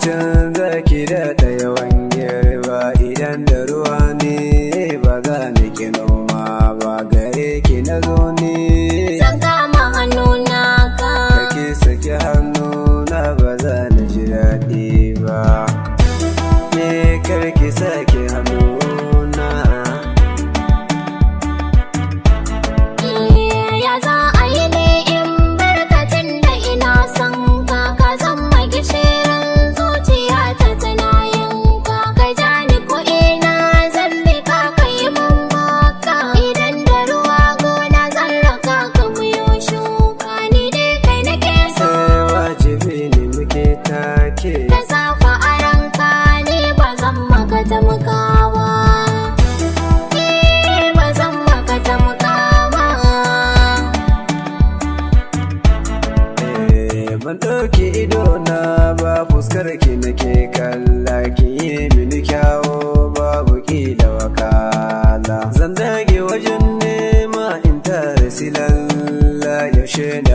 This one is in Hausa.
mutum zaki daɗa yawan girba idan da ruwa ne ba za ni ki noma ba gare ki na zo ne. Zan kama hannuna ka. Kake saki hannuna ba za ni ji daɗi ba. Ne karki saki hannuna. Ya za a yi ne in barkatin da ina son ka, ka zama gishirin zuciya ta tunayenka, ka ja ni ko ina zan bi ka kai mun maka, idan da ruwa gona zan raka ka muyo shuka, ni dai kai nake so. Wajibi ne muke take. Da safa a ranka ni ba zan maka tamkawa. Ba zan maka tamkawa. Ban ɗauki idona ba fuskar ki nake kalla, ki yi mini kyawo babu ƙila wakala. Zan dage wajen nema in tare silalla, yaushe da